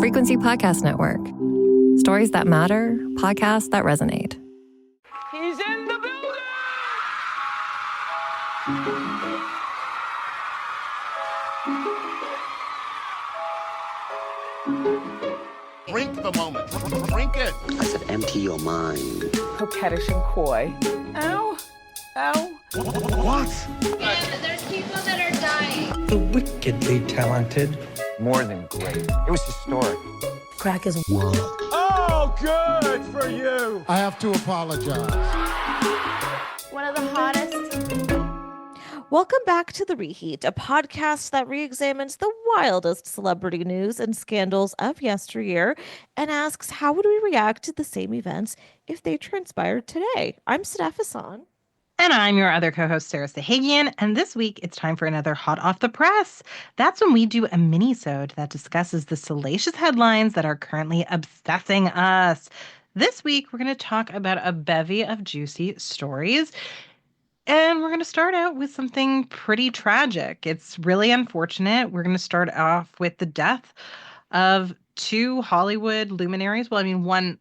Frequency Podcast Network. Stories that matter, podcasts that resonate. He's in the building! Drink the moment. Drink it. I said empty your mind. Coquettish and coy. Ow. Ow. What? And there's people that are dying. The wickedly talented. More than great. It was historic. Crack is World. Oh, good for you. I have to apologize. One of the hottest. Welcome back to The Reheat, a podcast that re-examines the wildest celebrity news and scandals of yesteryear and asks how would we react to the same events if they transpired today. I'm Sadaf. And I'm your other co-host, Sarah Sahagian, and this week it's time for another Hot Off the Press. That's when we do a mini-sode that discusses the salacious headlines that are currently obsessing us. This week, we're going to talk about a bevy of juicy stories, and we're going to start out with something pretty tragic. It's really unfortunate. We're going to start off with the death of two Hollywood luminaries. Well, I mean, one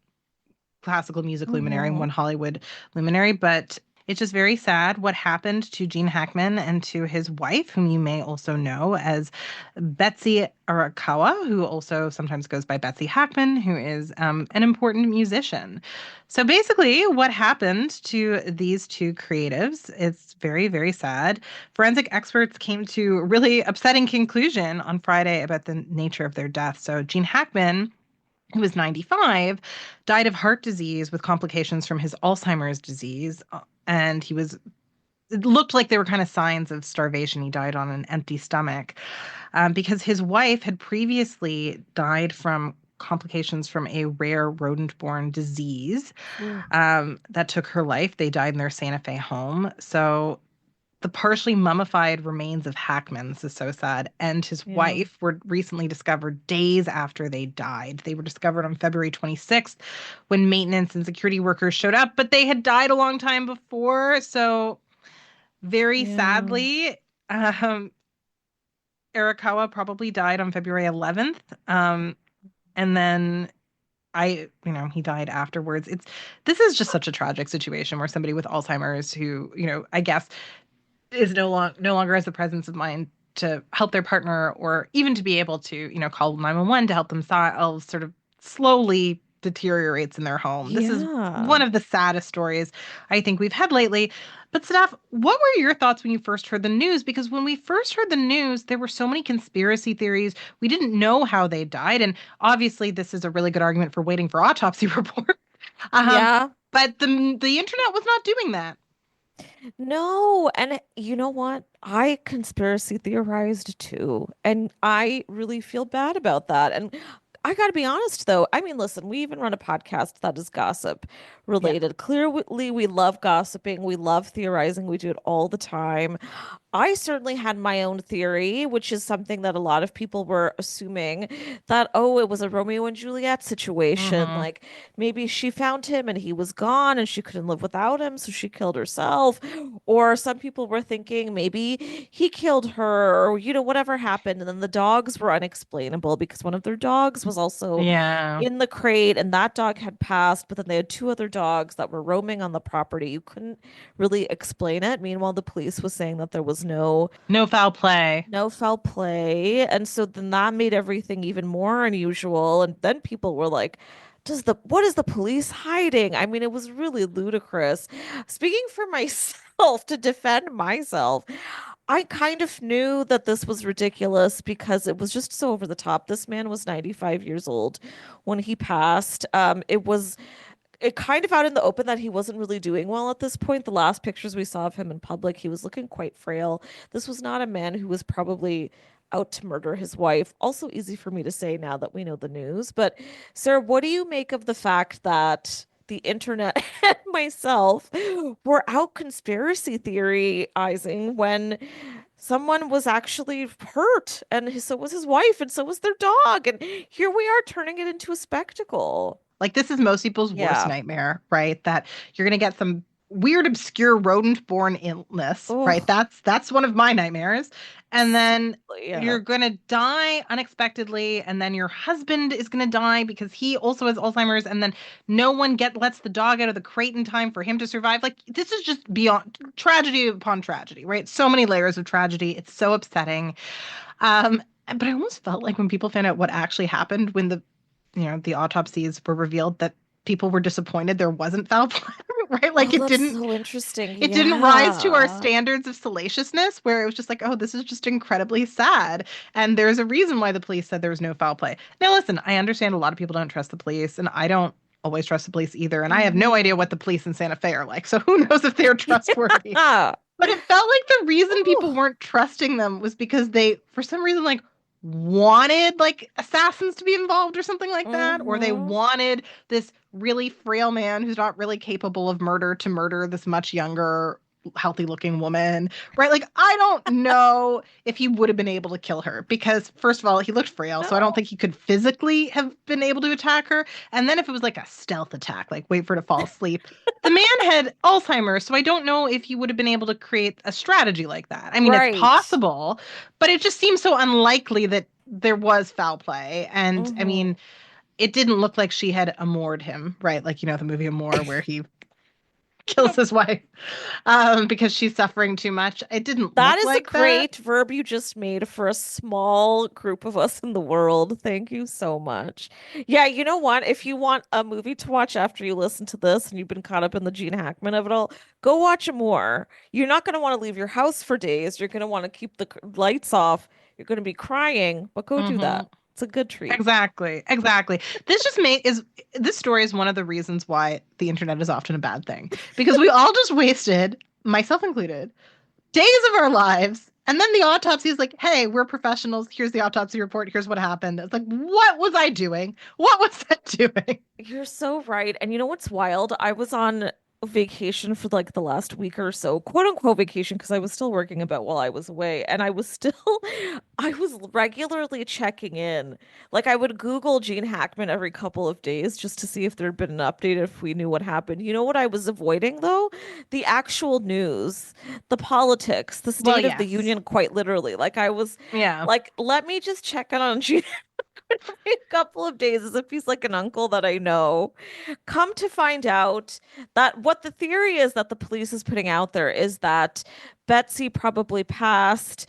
classical music luminary and one Hollywood luminary, but it's just very sad what happened to Gene Hackman and to his wife, whom you may also know as Betsy Arakawa, who also sometimes goes by Betsy Hackman, who is an important musician. So basically, what happened to these two creatives is very, very sad. Forensic experts came to a really upsetting conclusion on Friday about the nature of their death. So Gene Hackman, who was 95, died of heart disease with complications from his Alzheimer's disease. And it looked like there were kind of signs of starvation. He died on an empty stomach because his wife had previously died from complications from a rare rodent-borne disease that took her life. They died in their Santa Fe home. So the partially mummified remains of Hackman, this is so sad, and his wife were recently discovered days after they died. They were discovered on February 26th when maintenance and security workers showed up, but they had died a long time before. So very sadly, Arakawa probably died on February 11th. And then he died afterwards. This is just such a tragic situation where somebody with Alzheimer's who, I guess is no longer has the presence of mind to help their partner or even to be able to, call 911 to help themselves sort of slowly deteriorates in their home. This is one of the saddest stories I think we've had lately. But Sadaf, what were your thoughts when you first heard the news? Because when we first heard the news, there were so many conspiracy theories. We didn't know how they died. And obviously, this is a really good argument for waiting for autopsy report. But the internet was not doing that. No, and you know what? I conspiracy theorized too, and I really feel bad about that. And I got to be honest, though. I mean, listen, we even run a podcast that is gossip related. Yeah. Clearly, we love gossiping. We love theorizing. We do it all the time. I certainly had my own theory, which is something that a lot of people were assuming that, it was a Romeo and Juliet situation. Mm-hmm. Like maybe she found him and he was gone and she couldn't live without him, so she killed herself. Or some people were thinking maybe he killed her or, whatever happened. And then the dogs were unexplainable because one of their dogs was also in the crate and that dog had passed. But then they had two other dogs that were roaming on the property. You couldn't really explain it. Meanwhile, the police was saying that there was no foul play. And so then that made everything even more unusual. And then people were like, what is the police hiding? I mean, it was really ludicrous. Speaking for myself, to defend myself, I kind of knew that this was ridiculous because it was just so over the top. This man was 95 years old when he passed. It kind of out in the open that he wasn't really doing well at this point. The last pictures we saw of him in public, he was looking quite frail. This was not a man who was probably out to murder his wife. Also easy for me to say now that we know the news. But Sarah, what do you make of the fact that the internet and myself were out conspiracy theorizing when someone was actually hurt, and so was his wife, and so was their dog, and here we are turning it into a spectacle? Like, this is most people's worst nightmare, right? That you're going to get some weird, obscure rodent-borne illness, right? Oh, That's one of my nightmares. And then yeah. you're gonna die unexpectedly, and then your husband is gonna die because he also has Alzheimer's, and then no one lets the dog out of the crate in time for him to survive. Like, this is just beyond tragedy upon tragedy, right? So many layers of tragedy. It's so upsetting. But I almost felt like when people found out what actually happened when the autopsies were revealed, that people were disappointed there wasn't foul play, right? Like, Oh, it that's didn't so interesting. it didn't rise to our Yeah. standards of salaciousness, where it was just like, oh, this is just incredibly sad. And there's a reason why the police said there was no foul play. Now, listen, I understand a lot of people don't trust the police, and I don't always trust the police either. And I have no idea what the police in Santa Fe are like. So who knows if they're trustworthy? Yeah. But it felt like the reason people Ooh. weren't trusting them was because they, for some reason, like, wanted like assassins to be involved or something like that, or they Mm-hmm. wanted this really frail man who's not really capable of murder to murder this much younger, healthy looking woman, right? Like, I don't know if he would have been able to kill her because, first of all, he looked frail, so I don't No. think he could physically have been able to attack her. And then if it was like a stealth attack, like wait for her to fall asleep, the man had Alzheimer's, so I don't know if he would have been able to create a strategy like that. I mean, it's Right. possible, but it just seems so unlikely that there was foul play. And I Mm-hmm. mean, it didn't look like she had amoured him, right? Like, the movie Amour where he kills his wife because she's suffering too much. It didn't That look is a like that. great verb you just made for a small group of us in the world. Thank you so much. Yeah, you know what? If you want a movie to watch after you listen to this and you've been caught up in the Gene Hackman of it all, go watch more. You're not going to want to leave your house for days. You're going to want to keep the lights off. You're going to be crying, but go do Hmm. that. It's a good treat. Exactly. Exactly. This story is one of the reasons why the internet is often a bad thing, because we all just wasted, myself included, days of our lives. And then the autopsy is like, hey, we're professionals. Here's the autopsy report. Here's what happened. It's like, what was I doing? What was that doing? You're so right. And you know what's wild? I was on vacation for like the last week or so, quote unquote vacation, because I was still working a bit while I was away. And I was still, I was regularly checking in. Like I would Google Gene Hackman every couple of days just to see if there'd been an update, if we knew what happened. You know what I was avoiding though? The actual news, the politics, the Well, State of the yes. Union, quite literally. Like I was Yeah. like, let me just check in on Gene every couple of days as if he's like an uncle that I know. Come to find out that what the theory is that the police is putting out there is that Betsy probably passed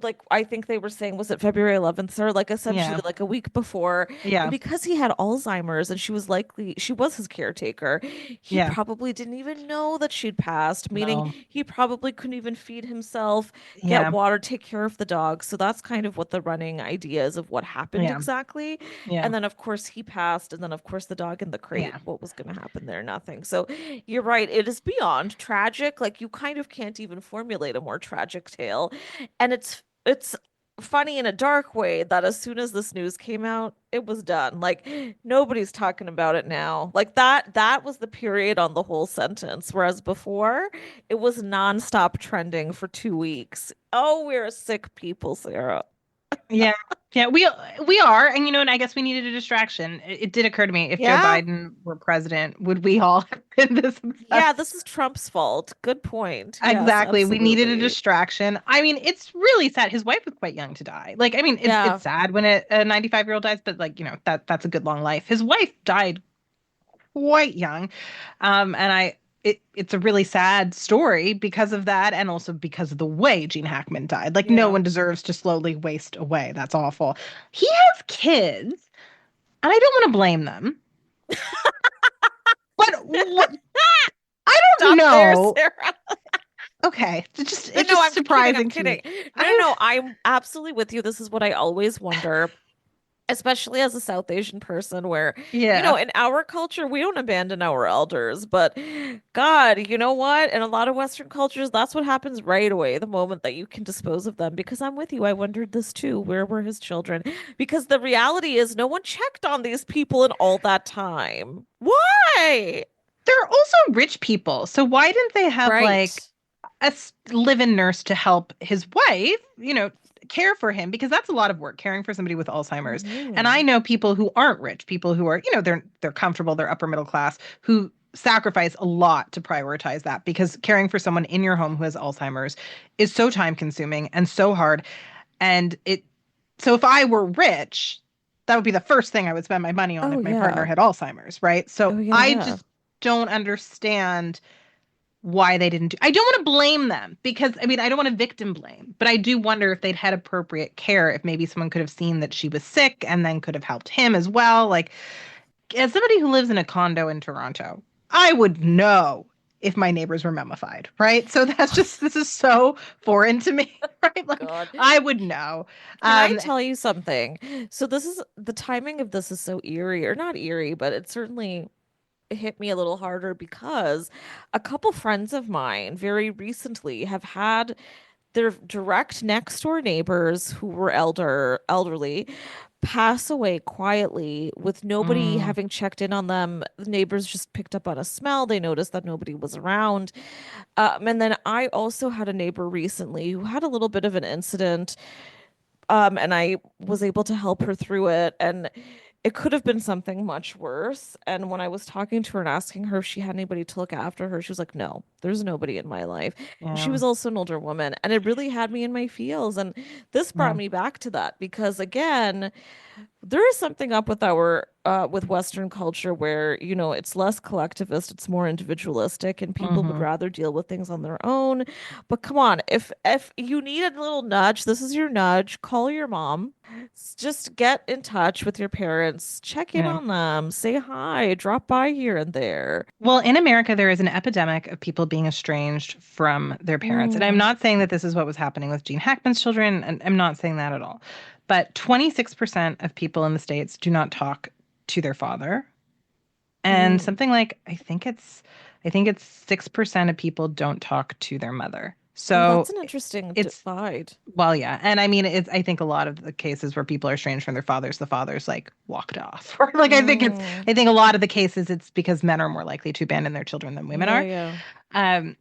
like I think they were saying was it February 11th or like essentially Yeah. like a week before. And Yeah. because he had Alzheimer's and she was his caretaker, he Yeah. probably didn't even know that she'd passed, meaning No. he probably couldn't even feed himself, get Yeah. water, take care of the dog. So that's kind of what the running idea is of what happened Yeah. exactly. Yeah. And then of course he passed, and then of course the dog in the crate. Yeah. What was going to happen there? Nothing. So you're right. It is beyond tragic. Like you kind of can't even formulate a more tragic tale. And it's funny in a dark way that as soon as this news came out, it was done. Like nobody's talking about it now. Like that was the period on the whole sentence. Whereas before, it was nonstop trending for 2 weeks. Oh, we're a sick people, Sarah. Yeah. Yeah, we are, and and I guess we needed a distraction. It did occur to me, if Joe Yeah. Biden were president, would we all have been this Yeah, this obsessed? is Trump's fault. Good point. Yes, Exactly. We needed a absolutely. distraction. I mean, it's really sad. His wife was quite young to die. Like, I mean, it's Yeah. it's sad when a 95-year-old dies, but like, that's a good long life. His wife died quite young. And it's a really sad story because of that, and also because of the way Gene Hackman died. Like, no Yeah. one deserves to slowly waste away. That's awful. He has kids, and I don't want to blame them. But what, I don't Stop there, know. Sarah. Okay, No, it's no, just I'm kidding. I'm surprising to kidding. me. No, no, no. I'm absolutely with you. This is what I always wonder, especially as a South Asian person, where, Yeah. in our culture, we don't abandon our elders. But God, you know what? In a lot of Western cultures, that's what happens right away, the moment that you can dispose of them. Because I'm with you. I wondered this too. Where were his children? Because the reality is, no one checked on these people in all that time. Why? They're also rich people. So why didn't they have Right. like a live-in nurse to help his wife, care for him? Because that's a lot of work, caring for somebody with Alzheimer's. And I Mhm. know people who aren't rich, people who are, they're comfortable, they're upper middle class, who sacrifice a lot to prioritize that, because caring for someone in your home who has Alzheimer's is so time consuming and so hard. And so if I were rich, that would be the first thing I would spend my money on Oh if my partner yeah. had Alzheimer's, right? So Oh yeah, I yeah. just don't understand why they didn't do. I don't want to blame them, because I mean, I don't want to victim blame, but I do wonder if they'd had appropriate care, if maybe someone could have seen that she was sick and then could have helped him as well. Like, as somebody who lives in a condo in Toronto, I would know if my neighbors were mummified, right? So this is so foreign to me, right? Like, God. I would know. Can I tell you something? So the timing of this is so eerie, or not eerie, but it certainly hit me a little harder because a couple friends of mine very recently have had their direct next door neighbors who were elderly pass away quietly with nobody Mm, having checked in on them. The neighbors just picked up on a smell. They noticed that nobody was around. And then I also had a neighbor recently who had a little bit of an incident, and I was able to help her through it. And it could have been something much worse. And when I was talking to her and asking her if she had anybody to look after her, she was like, no, there's nobody in my life. She yeah, was also an older woman, and it really had me in my feels. And this brought yeah. me back to that because, again, there is something up with our with Western culture where, it's less collectivist, it's more individualistic, and people would Hmm. rather deal with things on their own. But come on, if you need a little nudge, this is your nudge. Call your mom. Just get in touch with your parents, check in Yeah. on them, say hi, drop by here and there. Well, in America, there is an epidemic of people being estranged from their parents. And I'm Mm. not saying that this is what was happening with Gene Hackman's children, and I'm not saying that at all. But 26% of people in the States do not talk to their father. And Mm. something like, I think it's 6% of people don't talk to their mother. Oh, So that's an interesting it's divide. well, yeah. And I mean, I think a lot of the cases where people are estranged from their fathers, the fathers like walked off. Or like Mm. I think a lot of the cases it's because men are more likely to abandon their children than women Yeah, are. yeah. Um,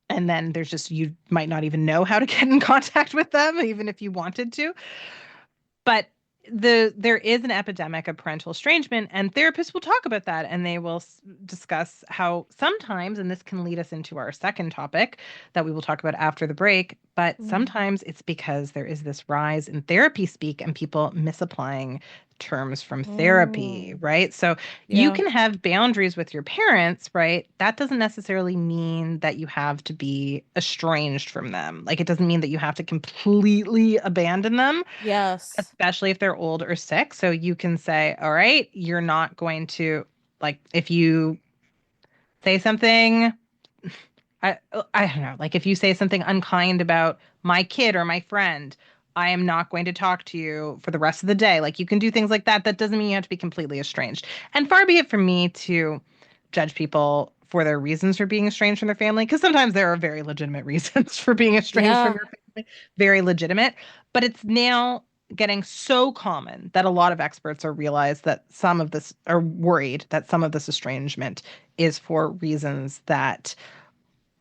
and then there's just you might not even know how to get in contact with them, even if you wanted to. But there is an epidemic of parental estrangement, and therapists will talk about that, and they will discuss how sometimes, and this can lead us into our second topic that we will talk about after the break, but Mm. sometimes it's because there is this rise in therapy speak and people misapplying terms from therapy, Mm. right? So you Yeah. can have boundaries with your parents, right? That doesn't necessarily mean that you have to be estranged from them. Like, it doesn't mean that you have to completely abandon them, Yes. especially if they're old or sick. So you can say, all right, you're not going to, like, if you say something, I don't know, like if you say something unkind about my kid or my friend, I am not going to talk to you for the rest of the day. Like, you can do things like that. That doesn't mean you have to be completely estranged. And far be it from me to judge people for their reasons for being estranged from their family, because sometimes there are very legitimate reasons for being estranged from Yeah. your family, very legitimate. But it's now getting so common that a lot of experts are realized that some of this are worried that some of this estrangement is for reasons that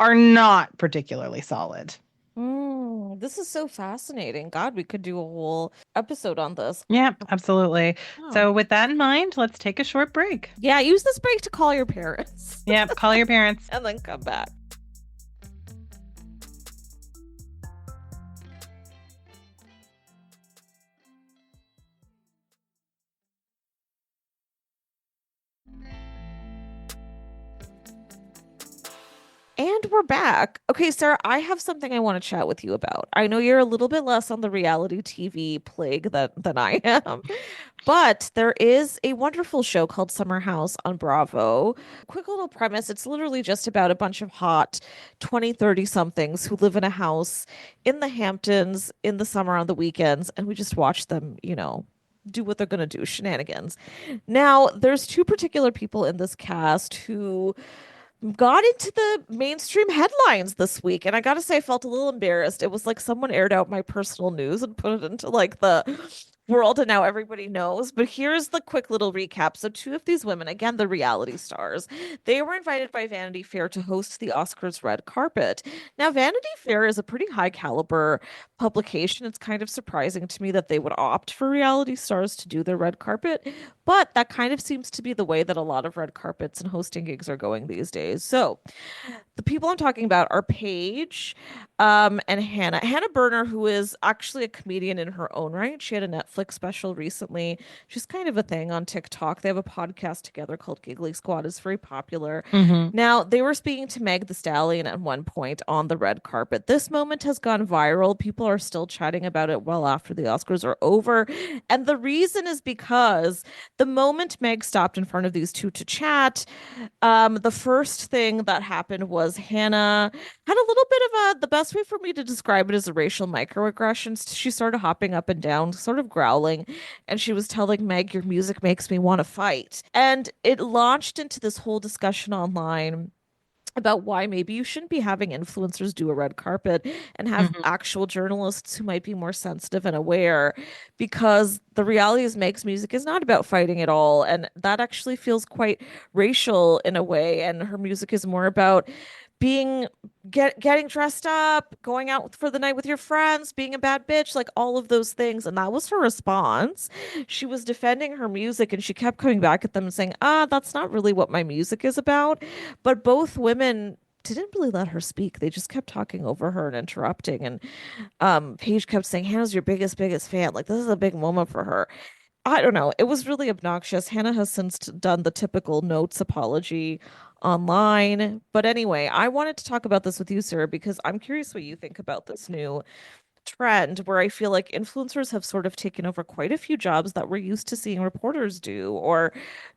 are not particularly solid. This is so fascinating. God, we could do a whole episode on this. Yeah, absolutely. Oh. So with that in mind, let's take a short break. Yeah, use this break to call your parents Yeah, call your parents. and then come back. And we're back. Okay, Sarah, I have something I want to chat with you about. I know you're a little bit less on the reality TV plague than I am, but there is a wonderful show called Summer House on Bravo. Quick little premise, it's literally just about a bunch of hot 20, 30 somethings who live in a house in the Hamptons in the summer on the weekends, and we just watch them, do what they're going to do, shenanigans. Now, there's two particular people in this cast who got into the mainstream headlines this week, and I gotta say I felt a little embarrassed. It was like someone aired out my personal news and put it into like world, and now everybody knows. But here's the quick little recap. So two of these women, again, the reality stars, they were invited by Vanity Fair to host the Oscars red carpet. Now, Vanity Fair is a pretty high caliber publication. It's kind of surprising to me that they would opt for reality stars to do their red carpet, but that kind of seems to be the way that a lot of red carpets and hosting gigs are going these days. So the people I'm talking about are Paige, and Hannah. Hannah Berner, who is actually a comedian in her own right. She had a Netflix special recently. She's kind of a thing on TikTok. They have a podcast together called Giggly Squad. It's very popular. Now, they were speaking to Meg the Stallion at one point on the red carpet. This moment has gone viral. People are still chatting about it well after the Oscars are over. And the reason is because the moment Meg stopped in front of these two to chat, the first thing that happened was Hannah had a little bit of the best way for me to describe it is a racial microaggression. She started hopping up and down, sort of growling, and she was telling Meg, "Your music makes me want to fight." And it launched into this whole discussion online about why maybe you shouldn't be having influencers do a red carpet and have actual journalists who might be more sensitive and aware, because the reality is Meg's music is not about fighting at all, and that actually feels quite racial in a way, and her music is more about getting dressed up, going out for the night with your friends, being a bad bitch, like all of those things. And that was her response. She was defending her music and she kept coming back at them and saying, that's not really what my music is about. But both women didn't really let her speak. They just kept talking over her and interrupting. And Paige kept saying, "Hannah's your biggest fan. Like, this is a big moment for her." I don't know. It was really obnoxious. Hannah has since done the typical notes apology online. But anyway, I wanted to talk about this with you, Sarah, because I'm curious what you think about this new trend where I feel like influencers have sort of taken over quite a few jobs that we're used to seeing reporters do, or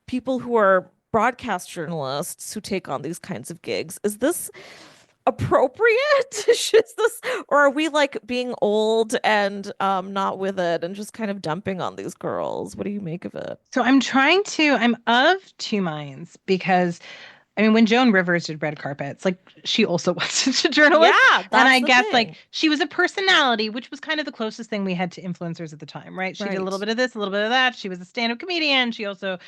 people who are broadcast journalists who take on these kinds of gigs. Is this appropriate? Is this, or are we like being old and not with it and just kind of dumping on these girls? What do you make of it? So I'm of two minds because I mean, when Joan Rivers did red carpets, like she also was such a journalist. Yeah, And that's I the guess thing. like she was a personality, which was kind of the closest thing we had to influencers at the time, right? She did a little Right. bit of this, a little bit of that. She was a stand-up comedian. She also,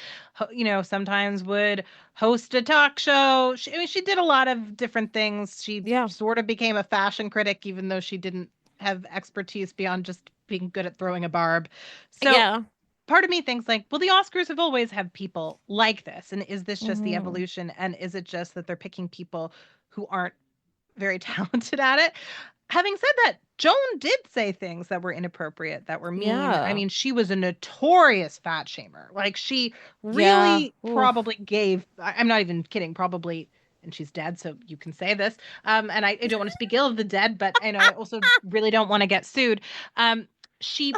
sometimes would host a talk show. I mean, she did a lot of different things. She Yeah. sort of became a fashion critic, even though she didn't have expertise beyond just being good at throwing a barb. So Yeah. part of me thinks like, well, the Oscars have always had people like this. And is this just the Mhm. evolution? And is it just that they're picking people who aren't very talented at it? Having said that, Joan did say things that were inappropriate, that were mean. I Yeah. mean, she was a notorious fat shamer. Like she Yeah. really Oof. probably gave, I'm not even kidding, probably, and she's dead, so you can say this. And I don't want to speak ill of the dead, but I also really don't want to get sued. She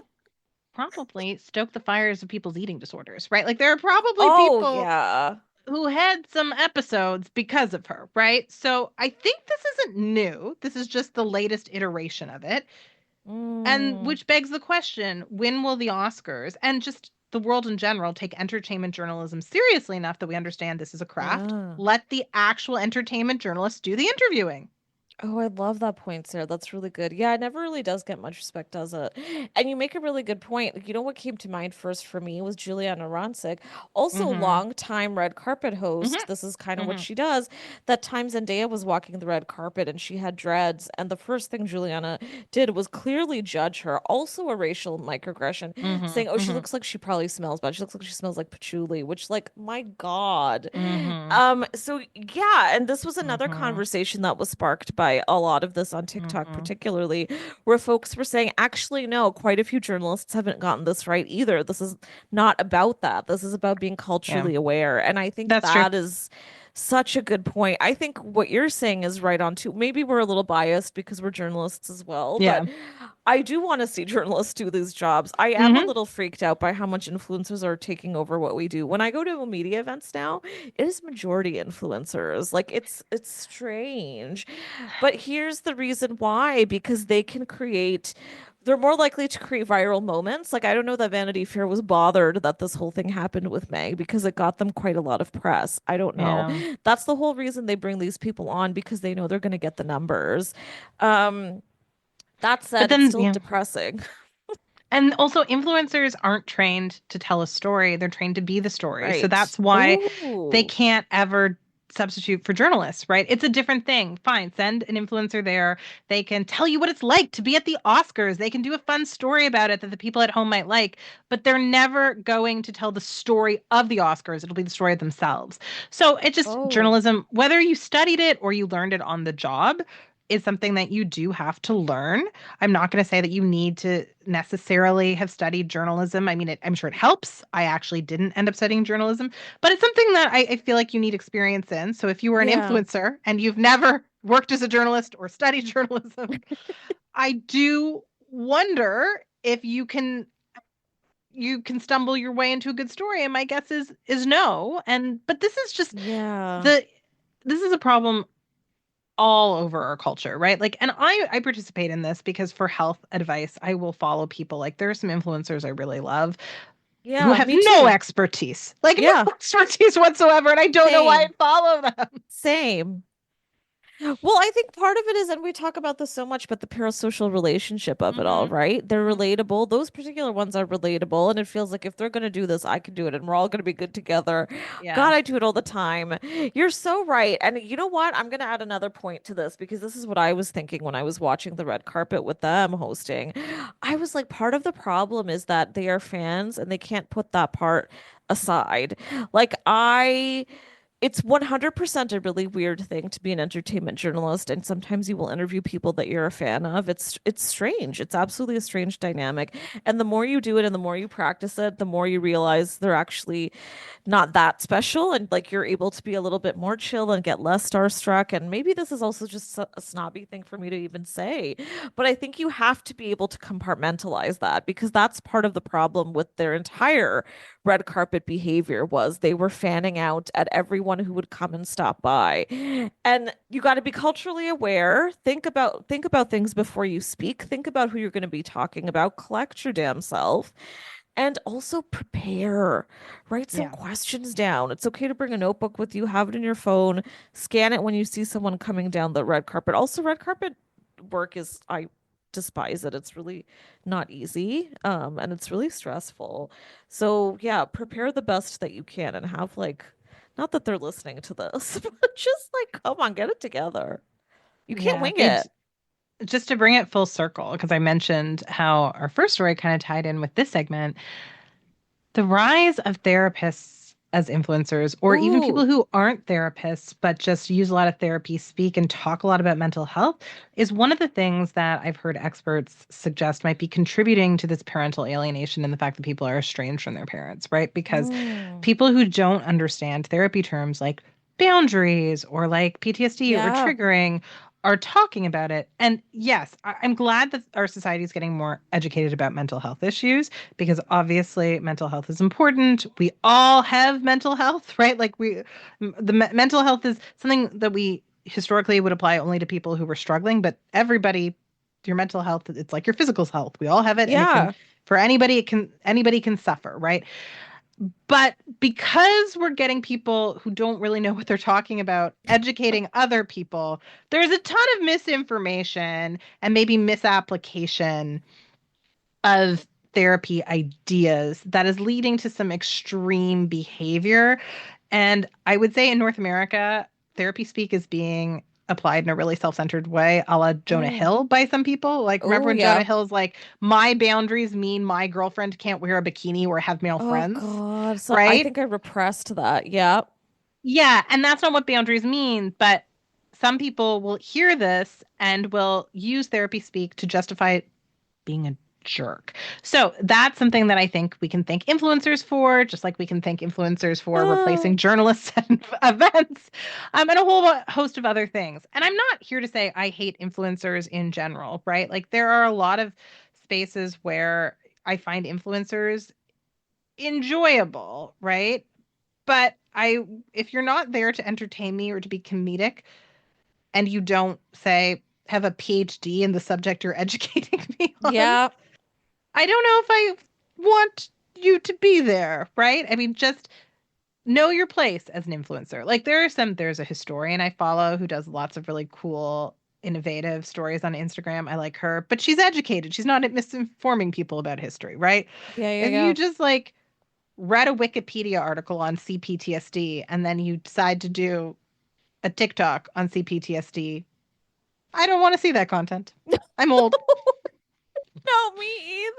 probably stoke the fires of people's eating disorders, right? Like there are probably Oh, people yeah. who had some episodes because of her, right? So I think this isn't new. This is just the latest iteration of it. And Mm, which begs the question, when will the Oscars and just the world in general take entertainment journalism seriously enough that we understand this is a craft? yeah. Let the actual entertainment journalists do the interviewing. Oh, I love that point, Sarah. That's really good. Yeah, it never really does get much respect, does it? And you make a really good point. Like, you know what came to mind first for me was Juliana Rancic, also Mm-hmm. longtime red carpet host. Mm-hmm. This is kind of what Mm-hmm. she does. That time Zendaya was walking the red carpet and she had dreads, and the first thing Juliana did was clearly judge her. Also a racial microaggression, saying, "Oh, she Mm-hmm. looks like she probably smells bad. She looks like she smells like patchouli," which, like, my God. Mm-hmm. So yeah, and this was another Mm-hmm. conversation that was sparked by a lot of this on TikTok, Mm-hmm. particularly, where folks were saying, actually, no, quite a few journalists haven't gotten this right either. This is not about that. This is about being Yeah, culturally aware. And I think that's true. that is such a good point. I think what you're saying is right on too. Maybe we're a little biased because we're journalists as well, Yeah. but I do want to see journalists do these jobs. I am a Mm-hmm. little freaked out by how much influencers are taking over what we do. When I go to media events now, it is majority influencers. Like it's strange. But here's the reason why, because they're more likely to create viral moments. Like, I don't know that Vanity Fair was bothered that this whole thing happened with Meg because it got them quite a lot of press. I don't know. Yeah. That's the whole reason they bring these people on, because they know they're going to get the numbers. Um, that But said, it's then, still yeah. depressing. And also, influencers aren't trained to tell a story. They're trained to be the story. So Right. that's why they Ooh. can't ever substitute for journalists, right? It's a different thing. Fine, send an influencer there. They can tell you what it's like to be at the Oscars. They can do a fun story about it that the people at home might like, but they're never going to tell the story of the Oscars. It'll be the story of themselves. So it just, Oh. journalism, whether you studied it or you learned it on the job, is something that you do have to learn. I'm not going to say that you need to necessarily have studied journalism. I mean, I'm sure it helps. I actually didn't end up studying journalism, but it's something that I feel like you need experience in. So if you were an Yeah. influencer and you've never worked as a journalist or studied journalism, I do wonder if you can stumble your way into a good story. And my guess is no. But this is just Yeah. this is a problem all over our culture, right? Like, and I participate in this because for health advice, I will follow people. Like, there are some influencers I really love who Yeah, have me no too. expertise, like Yeah. no expertise whatsoever, and I don't know why I Same. follow them. Same. Well, I think part of it is, and we talk about this so much, but the parasocial relationship of it all, Hmm. right? They're Hmm. relatable. Those particular ones are relatable. And it feels like if they're going to do this, I can do it and we're all going to be good together. Yeah. God, I do it all the time. You're so right. And you know what? I'm going to add another point to this because this is what I was thinking when I was watching the red carpet with them hosting. I was like, part of the problem is that they are fans and they can't put that part aside. Like, it's 100% a really weird thing to be an entertainment journalist, and sometimes you will interview people that you're a fan of. It's strange. It's absolutely a strange dynamic. And the more you do it and the more you practice it, the more you realize they're actually not that special, and like you're able to be a little bit more chill and get less starstruck. And maybe this is also just a snobby thing for me to even say, but I think you have to be able to compartmentalize that because that's part of the problem with their entire red carpet behavior was they were fanning out at everyone who would come and stop by. And you got to be culturally aware. Think about things before you speak. Think about who you're going to be talking about. Collect your damn self and also prepare. Write some Yeah. questions down. It's okay to bring a notebook with you, have it in your phone, scan it when you see someone coming down the red carpet. Also, red carpet work is, I despise it. It's really not easy. And it's really stressful. So yeah, prepare the best that you can and have like, not that they're listening to this, but just like, come on, get it together. You can't Yeah. wing They it. just to bring it full circle, because I mentioned how our first story kind of tied in with this segment. The rise of therapists as influencers, or even Ooh. people who aren't therapists but just use a lot of therapy speak and talk a lot about mental health, is one of the things that I've heard experts suggest might be contributing to this parental alienation and the fact that people are estranged from their parents, right? Because Mm. people who don't understand therapy terms like boundaries or like PTSD or Yeah. triggering are talking about it. And yes, I'm glad that our society is getting more educated about mental health issues because obviously mental health is important. We all have mental health, right? Like mental health is something that we historically would apply only to people who were struggling, but everybody, your mental health, it's like your physical health. We all have it, and it can, Yeah. for anybody, anybody can suffer, right? But because we're getting people who don't really know what they're talking about, educating other people, there's a ton of misinformation and maybe misapplication of therapy ideas that is leading to some extreme behavior. And I would say in North America, therapy speak is being applied in a really self-centered way, a la Jonah Mm. Hill by some people. Like, remember Oh, when Jonah yeah. Hill's like, my boundaries mean my girlfriend can't wear a bikini or have male Oh friends, God. So I right? think I repressed that. Yeah. Yeah, and that's not what boundaries mean, but some people will hear this and will use therapy speak to justify being a jerk. So that's something that I think we can thank influencers for, just like we can thank influencers for Oh, replacing journalists and events, and a whole host of other things. And I'm not here to say I hate influencers in general, right? Like there are a lot of spaces where I find influencers enjoyable, right? But if you're not there to entertain me or to be comedic, and you don't say have a PhD in the subject you're educating me on, yeah. I don't know if I want you to be there, right? I mean, just know your place as an influencer. Like there's a historian I follow who does lots of really cool innovative stories on Instagram. I like her, but she's educated. She's not misinforming people about history, right? Yeah, If you just like read a Wikipedia article on CPTSD and then you decide to do a TikTok on CPTSD, I don't want to see that content. I'm old. No, me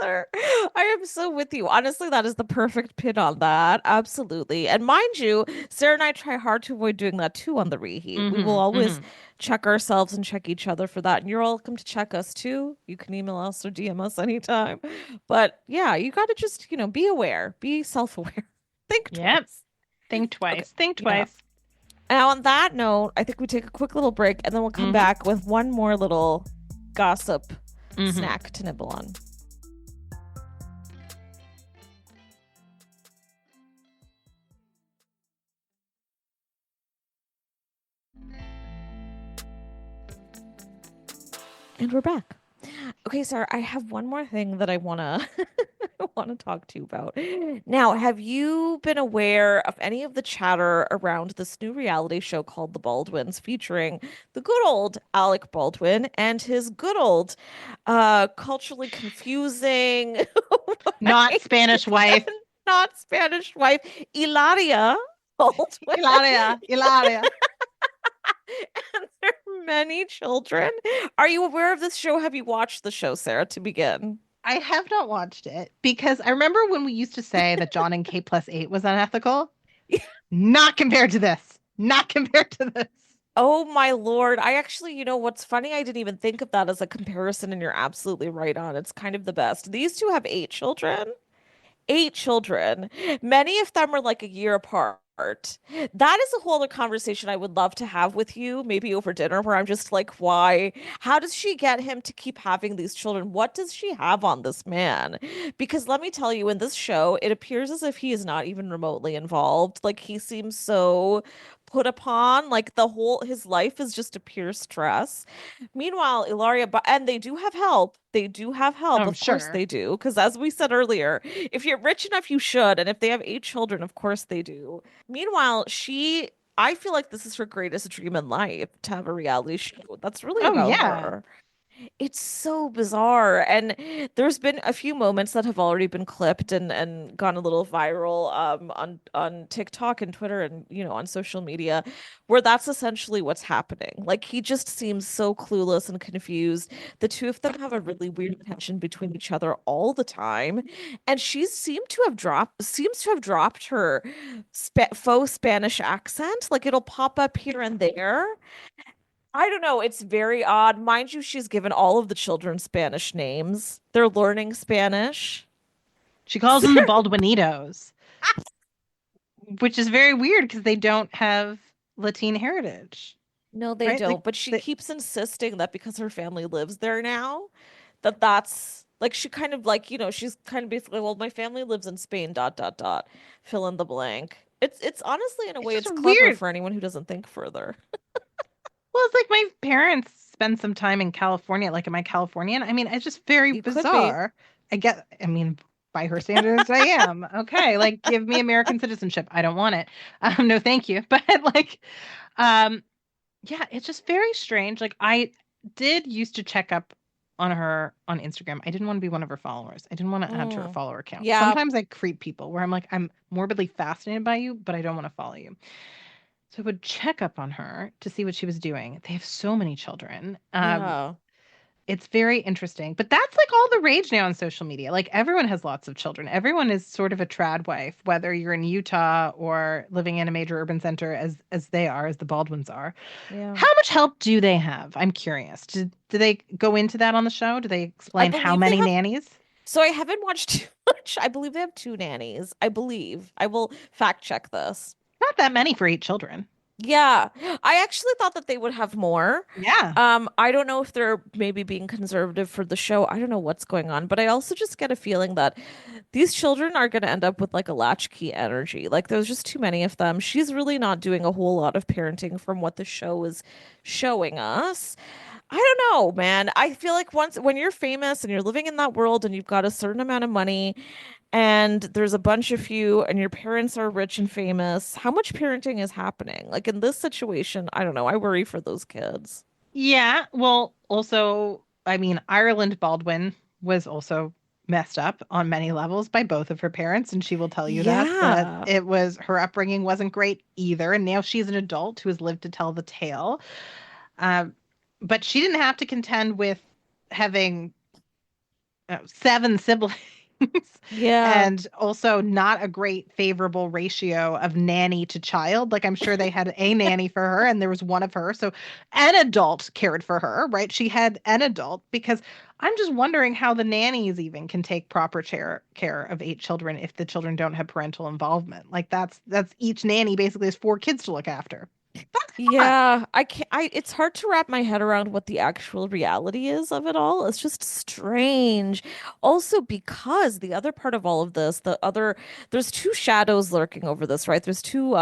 either. I am so with you. Honestly, that is the perfect pin on that. Absolutely. And mind you, Sarah and I try hard to avoid doing that too on the reheat. We will always check ourselves and check each other for that. And you're welcome to check us too. You can email us or DM us anytime. But yeah, you got to just, be aware, be self-aware. Think Yep. twice. Think twice. Okay. Think Yeah. twice. Now, on that note, I think we take a quick little break and then we'll come back with one more little gossip snack to nibble on. And we're back. Okay, Sarah, I have one more thing that I wanna talk to you about. Now, have you been aware of any of the chatter around this new reality show called The Baldwins, featuring the good old Alec Baldwin and his good old, culturally confusing, Not Spanish wife. not Spanish wife, Ilaria Baldwin? Ilaria. And there are many children. Are you aware of this show? Have you watched the show, Sarah, to begin? I have not watched it because I remember when we used to say that John and K+8 was unethical. Not compared to this. Not compared to this. Oh my Lord. I actually, what's funny, I didn't even think of that as a comparison, and you're absolutely right on. It's kind of the best. These two have 8 children. 8 children. Many of them are like a year apart. That is a whole other conversation I would love to have with you, maybe over dinner, where I'm just like, why? How does she get him to keep having these children? What does she have on this man? Because let me tell you, in this show, it appears as if he is not even remotely involved. Like, he seems so put upon, like his life is just a pure stress. Meanwhile, Ilaria, and they do have help. They do have help. Oh, Of course sure. they do. Because as we said earlier, if you're rich enough, you should. And if they have 8 children, of course they do. Meanwhile, I feel like this is her greatest dream in life, to have a reality show. That's really Oh, about yeah. her. It's so bizarre. And there's been a few moments that have already been clipped and gone a little viral on TikTok and Twitter and on social media, where that's essentially what's happening. Like, he just seems so clueless and confused. The two of them have a really weird tension between each other all the time. And she seems to have dropped her faux Spanish accent. Like, it'll pop up here and there. I don't know. It's very odd. Mind you, she's given all of the children Spanish names. They're learning Spanish. She calls them the Baldwinitos, which is very weird because they don't have Latin heritage. No, they Right? don't. Like, But she keeps insisting that because her family lives there now, that's like, she kind of like, she's kind of basically, well, my family lives in Spain, dot, dot, dot, fill in the blank. It's honestly, in a way, just it's clever weird. for anyone who doesn't think further. Well, it's like my parents spend some time in California. Like, am I Californian? I mean, it's just very You could be. bizarre. I mean, by her standards, I am. Okay, like, give me American citizenship. I don't want it. No, thank you. But like, yeah, it's just very strange. Like, I did used to check up on her on Instagram. I didn't want to be one of her followers. I didn't want to add to her follower count. Yeah. Sometimes I creep people where I'm like, I'm morbidly fascinated by you, but I don't want to follow you. So I would check up on her to see what she was doing. They have so many children. Yeah. It's very interesting. But that's like all the rage now on social media. Like, everyone has lots of children. Everyone is sort of a trad wife, whether you're in Utah or living in a major urban center as the Baldwins are. Yeah. How much help do they have? I'm curious. Do they go into that on the show? Do they explain how many nannies? So I haven't watched too much. I believe they have 2 nannies. I believe. I will fact check this. Not that many for 8 children. Yeah. I actually thought that they would have more. Yeah. I don't know if they're maybe being conservative for the show. I don't know what's going on, but I also just get a feeling that these children are going to end up with like a latchkey energy. Like, there's just too many of them. She's really not doing a whole lot of parenting from what the show is showing us. I don't know, man. I feel like when you're famous and you're living in that world and you've got a certain amount of money and there's a bunch of you and your parents are rich and famous, how much parenting is happening? Like, in this situation, I don't know. I worry for those kids. Yeah. Well, also, I mean, Ireland Baldwin was also messed up on many levels by both of her parents, and she will tell you that Yeah. it was her upbringing wasn't great either. And now she's an adult who has lived to tell the tale. Um, but she didn't have to contend with having seven siblings Yeah. and also not a great favorable ratio of nanny to child. Like I'm sure they had a nanny for her and there was one of her. So an adult cared for her, right? She had an adult because I'm just wondering how the nannies even can take proper care of eight children if the children don't have parental involvement. Like that's each nanny basically has four kids to look after. That's a lot. Yeah, I can't it's hard to wrap my head around what the actual reality is of it all. It's just strange. Also because the other part of all of this, there's two shadows lurking over this, right? There's two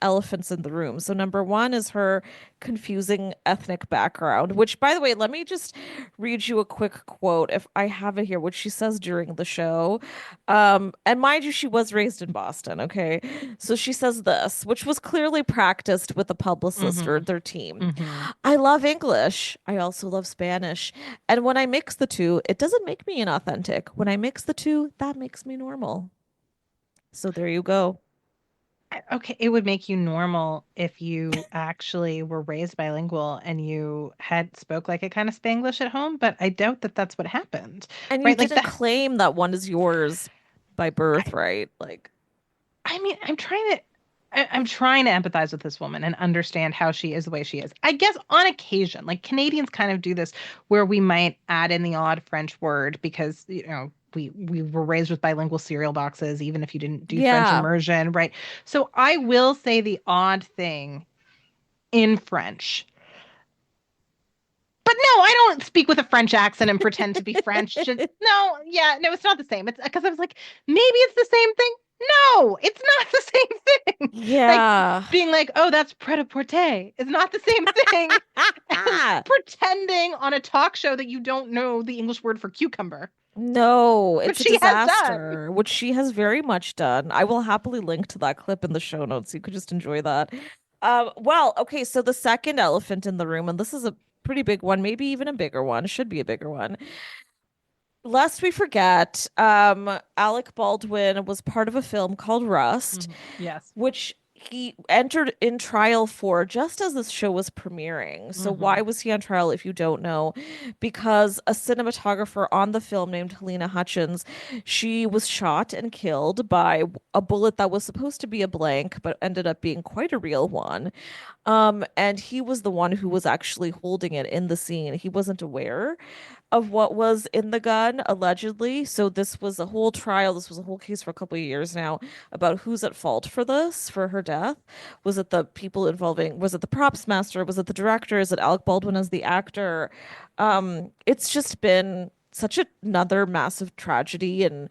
elephants in the room. So number one is her confusing ethnic background, which by the way, let me just read you a quick quote if I have it here, which she says during the show. And mind you, she was raised in Boston, okay? So she says this, which was clearly practiced with a publicist or Mm-hmm. their team. Mm-hmm. I love English. I also love Spanish. And when I mix the two, it doesn't make me inauthentic. When I mix the two, that makes me normal. So there you go. Okay, it would make you normal if you actually were raised bilingual and you had spoke like a kind of Spanglish at home, but I doubt that that's what happened, And you right? Like didn't that. claim that one is yours by birth, right? Like, I mean, I'm trying to empathize with this woman and understand how she is the way she is. I guess on occasion, like Canadians kind of do this where we might add in the odd French word because, we were raised with bilingual cereal boxes, even if you didn't do French yeah. immersion, right? So I will say the odd thing in French. But no, I don't speak with a French accent and pretend to be French. No, yeah, no, it's not the same. It's because I was like, maybe it's the same thing. No, it's not the same thing. Like Yeah. being like, oh, that's pret-a-porter is not the same thing as pretending on a talk show that you don't know the English word for cucumber, No, which it's a she has done. disaster, which she has very much done. I will happily link to that clip in the show notes. You could just enjoy that. Well, okay, so the second elephant in the room, and this is a pretty big one, maybe even a bigger one, should be a bigger one. Lest we forget, Alec Baldwin was part of a film called Rust, Yes. which he entered in trial for just as this show was premiering. So why was he on trial if you don't know? Because a cinematographer on the film named Helena Hutchins, she was shot and killed by a bullet that was supposed to be a blank but ended up being quite a real one. And he was the one who was actually holding it in the scene. He wasn't aware of what was in the gun, allegedly. So this was a whole trial. This was a whole case for a couple of years now about who's at fault for this, for her death. Was it the people involving, was it the props master? Was it the director? Is it Alec Baldwin as the actor? It's just been such another massive tragedy, and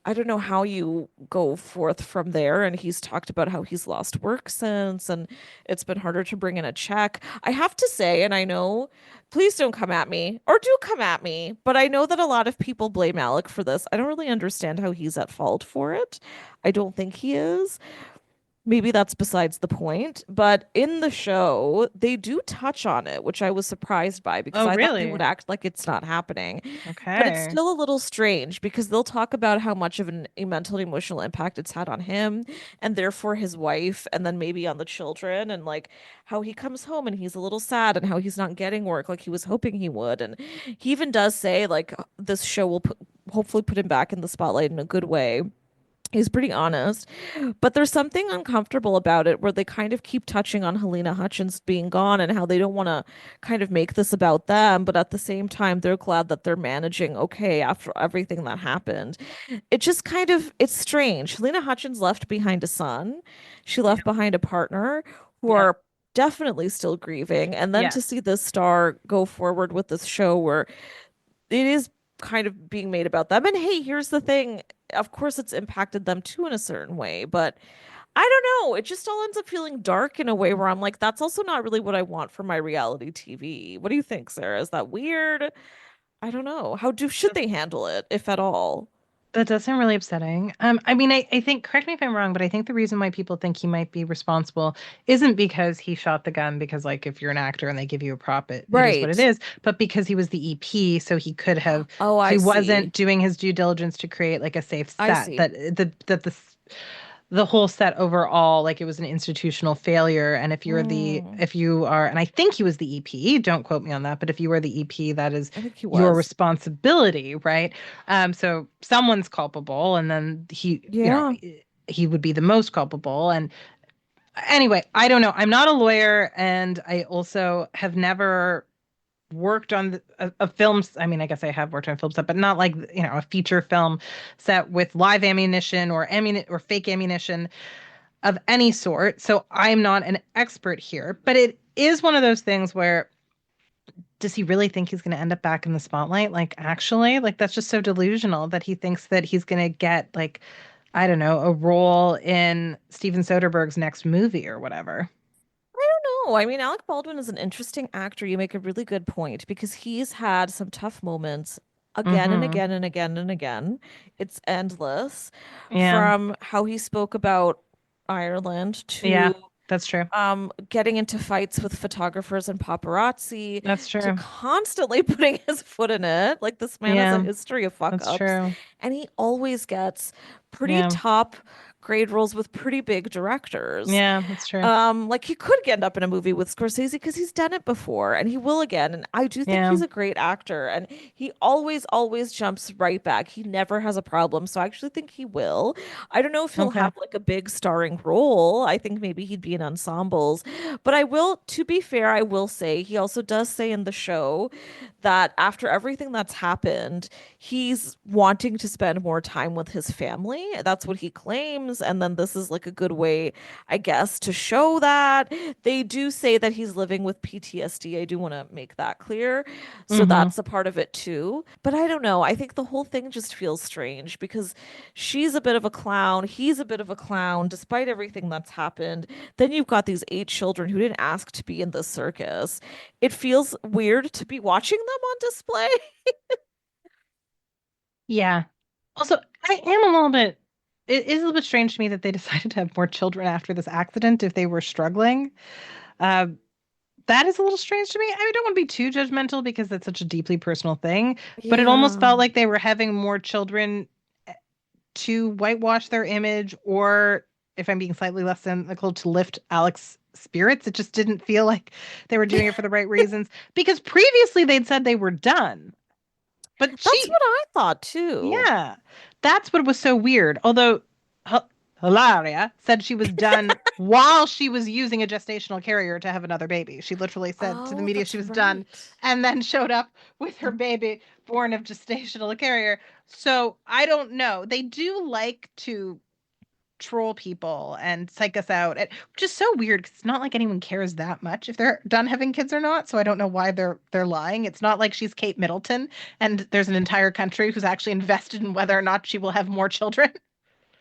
I don't know how you go forth from there. And he's talked about how he's lost work since, and it's been harder to bring in a check. I have to say, and I know, please don't come at me or do come at me, but I know that a lot of people blame Alec for this. I don't really understand how he's at fault for it. I don't think he is. Maybe that's besides the point, but in the show, they do touch on it, which I was surprised by because Oh, I thought they really? would act like it's not happening. But it's Okay. still a little strange because they'll talk about how much of a mental and emotional impact it's had on him and therefore his wife, and then maybe on the children, and like how he comes home and he's a little sad and how he's not getting work like he was hoping he would. And he even does say, like, this show will hopefully put him back in the spotlight in a good way. He's pretty honest, but there's something uncomfortable about it where they kind of keep touching on Helena Hutchins being gone and how they don't want to kind of make this about them, but at the same time, they're glad that they're managing okay after everything that happened. It just kind of, it's strange. Helena Hutchins left behind a son. She Yeah. left behind a partner who Yeah. are definitely still grieving. And then to Yes. see this star go forward with this show where it is kind of being made about them. And hey, here's the thing. Of course, it's impacted them too in a certain way, but I don't know. It just all ends up feeling dark in a way where I'm like, that's also not really what I want for my reality TV. What do you think, Sarah? Is that weird? I don't know. How do should they handle it, if at all? That does sound really upsetting. I mean, I think, correct me if I'm wrong, but I think the reason why people think he might be responsible isn't because he shot the gun, because like if you're an actor and they give you a prop, it is what it Right. is, but because he was the EP, so he could have, Oh, I he see. wasn't doing his due diligence to create like a safe I set see. that the whole set overall, like it was an institutional failure. And Mm, if you are, and I think he was the EP, don't quote me on that, but if you are the EP, that is I think he your was. responsibility, right? So someone's culpable, and then Yeah. he would be the most culpable. And anyway, I don't know. I'm not a lawyer, and I also have never worked on a film. I mean, I guess I have worked on a film set, but not like, a feature film set with live ammunition or fake ammunition of any sort. So I'm not an expert here, but it is one of those things where, does he really think he's going to end up back in the spotlight? Like, actually, like that's just so delusional that he thinks that he's going to get like, I don't know, a role in Steven Soderbergh's next movie or whatever. No, I mean, Alec Baldwin is an interesting actor. You make a really good point because he's had some tough moments again and Mm-hmm. again and again and again. It's endless Yeah. from how he spoke about Ireland Yeah. to That's true. getting into fights with photographers and paparazzi That's to true. constantly putting his foot in it. Like this man has a Yeah. history of fuck That's ups, true. and he always gets pretty Yeah. top grade roles with pretty big directors. Yeah. That's true. Like he could end up in a movie with Scorsese because he's done it before and he will again. And I do think Yeah. he's a great actor and he always jumps right back. He never has a problem. So I actually think he will. I don't know if he'll Okay. have like a big starring role. I think maybe he'd be in ensembles. But I will, to be fair, I will say he also does say in the show that after everything that's happened, he's wanting to spend more time with his family. That's what he claims. And then this is like a good way, I guess, to show that. They do say that he's living with PTSD. I do want to make that clear. So Mm-hmm. that's a part of it too. But I don't know. I think the whole thing just feels strange because she's a bit of a clown. He's a bit of a clown, despite everything that's happened. Then you've got these 8 children who didn't ask to be in this circus. It feels weird to be watching them on display. Yeah. Also, I am a little bit, it is a little bit strange to me that they decided to have more children after this accident if they were struggling. Uh, that is a little strange to me. I don't want to be too judgmental because that's such a deeply personal thing, but it almost Yeah. felt like they were having more children to whitewash their image, or if I'm being slightly less cynical, to lift Alex's spirits. It just didn't feel like they were doing it for the right reasons because previously they'd said they were done. But That's she, what I thought too. yeah, that's what was so weird. Although H- Hilaria said she was done while she was using a gestational carrier to have another baby. She literally said to the Oh, media she that's was done right. and then showed up with her baby born of gestational carrier. So I don't know. They do like to troll people and psych us out, which is so weird because it's not like anyone cares that much if they're done having kids or not. So I don't know why they're lying. It's not like she's Kate Middleton and there's an entire country who's actually invested in whether or not she will have more children.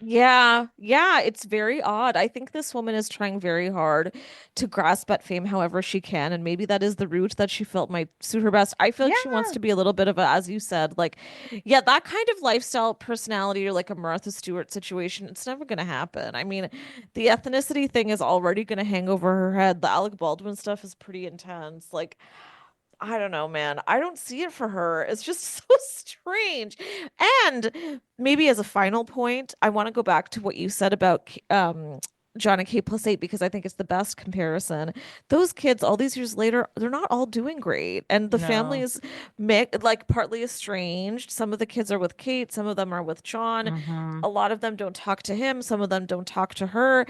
Yeah, yeah, it's very odd. I think this woman is trying very hard to grasp at fame however she can, and maybe that is the route that she felt might suit her best. I feel like she wants Yeah. to be a little bit of a, as you said, like, yeah, that kind of lifestyle personality or like a Martha Stewart situation, it's never going to happen. I mean, the ethnicity thing is already going to hang over her head. The Alec Baldwin stuff is pretty intense. Like, I don't know, man. I don't see it for her. It's just so strange. And maybe as a final point, I want to go back to what you said about John and K plus 8 because I think it's the best comparison. Those kids, all these years later, they're not all doing great. And the family No. is like partly estranged. Some of the kids are with Kate, some of them are with John. Hmm. A lot of them don't talk to him, some of them don't talk to her.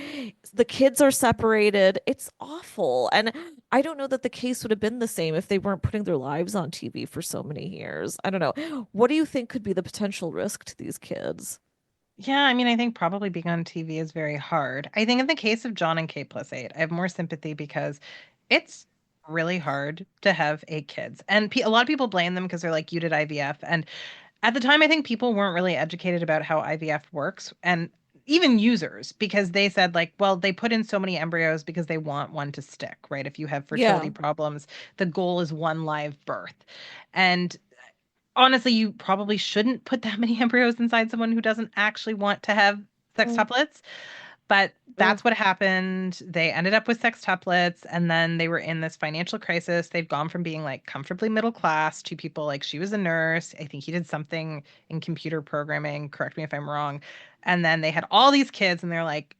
The kids are separated. It's awful. And I don't know that the case would have been the same if they weren't putting their lives on TV for so many years. I don't know. What do you think could be the potential risk to these kids? Yeah, I mean, I think probably being on TV is very hard. I think in the case of John and K plus 8, I have more sympathy because it's really hard to have 8 kids. And a lot of people blame them because they're like, you did IVF. And at the time, I think people weren't really educated about how IVF works, and even users, because they said, like, well, they put in so many embryos because they want one to stick, right? If you have fertility Yeah. problems, the goal is one live birth. And honestly, you probably shouldn't put that many embryos inside someone who doesn't actually want to have sextuplets. But that's what happened. They ended up with sextuplets, and then they were in this financial crisis. They've gone from being like comfortably middle class to people like she was a nurse. I think he did something in computer programming. Correct me if I'm wrong. And then they had all these kids, and they're like,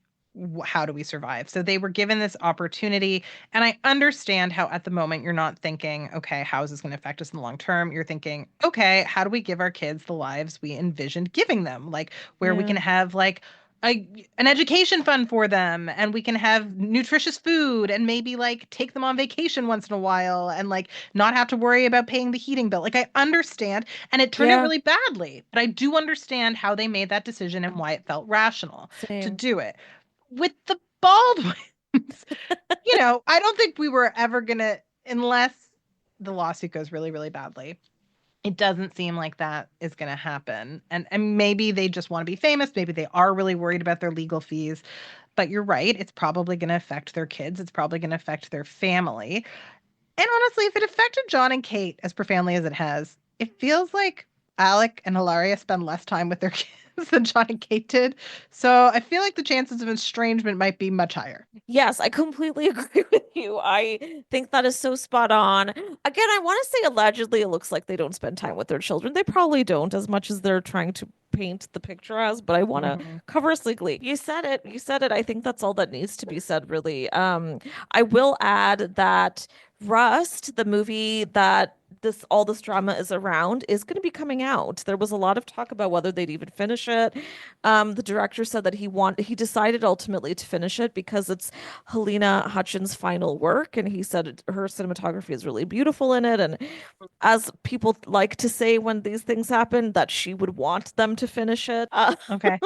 how do we survive? So they were given this opportunity. And I understand how at the moment you're not thinking, okay, how is this going to affect us in the long term? You're thinking, okay, how do we give our kids the lives we envisioned giving them? Like where we can have like an education fund for them, and we can have nutritious food, and maybe like take them on vacation once in a while, and like not have to worry about paying the heating bill. Like I understand, and it turned out really badly, but I do understand how they made that decision and why it felt rational to do it. With the Baldwins, I don't think we were ever gonna, unless the lawsuit goes really, really badly. It doesn't seem like that is going to happen. And maybe they just want to be famous. Maybe they are really worried about their legal fees. But you're right. It's probably going to affect their kids. It's probably going to affect their family. And honestly, if it affected John and Kate as profoundly as it has, it feels like Alec and Hilaria spend less time with their kids than John and Kate did. So I feel like the chances of estrangement might be much higher. Yes, I completely agree with you. I think that is so spot on. Again, I want to say allegedly it looks like they don't spend time with their children. They probably don't as much as they're trying to paint the picture as, but I want to cover us legally. You said it. You said it. I think that's all that needs to be said, really. I will add that Rust, the movie that all this drama is around, is going to be coming out. There was a lot of talk about whether they'd even finish it. The director said that he decided ultimately to finish it because it's Helena Hutchins' final work, and he said her cinematography is really beautiful in it. And as people like to say when these things happen, that she would want them to finish it. Okay.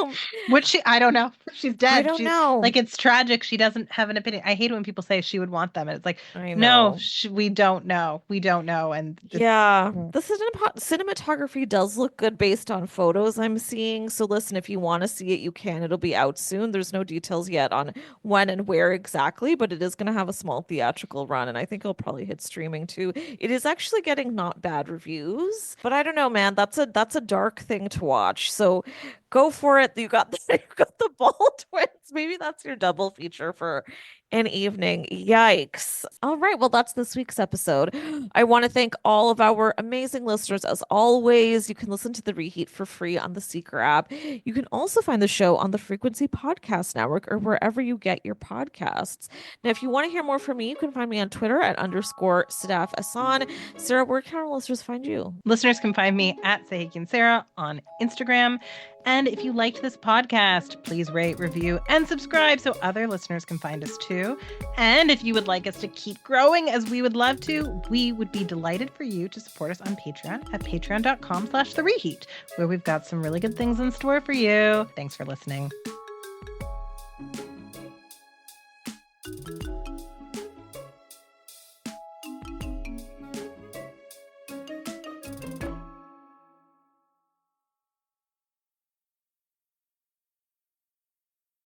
Which I don't know. She's dead. I don't know. Like, it's tragic. She doesn't have an opinion. I hate it when people say she would want them. And it's like, I no, know. we don't know. We don't know. And yeah, the cinematography does look good based on photos I'm seeing. So listen, if you want to see it, you can. It'll be out soon. There's no details yet on when and where exactly, but it is going to have a small theatrical run, and I think it'll probably hit streaming too. It is actually getting not bad reviews, but I don't know, man. That's a dark thing to watch. So go for it. You got the Baldwins. Maybe that's your double feature for an evening. Yikes. All right. Well, that's this week's episode. I want to thank all of our amazing listeners. As always, you can listen to The Reheat for free on the Seeker app. You can also find the show on the Frequency Podcast Network or wherever you get your podcasts. Now, if you want to hear more from me, you can find me on Twitter at _Sadaf Asan. Sarah, where can our listeners find you? Listeners can find me at Sahikian Sarah on Instagram. And if you liked this podcast, please rate, review, and subscribe so other listeners can find us too. And if you would like us to keep growing, as we would love to, we would be delighted for you to support us on Patreon at patreon.com/thereheat, where we've got some really good things in store for you. Thanks for listening.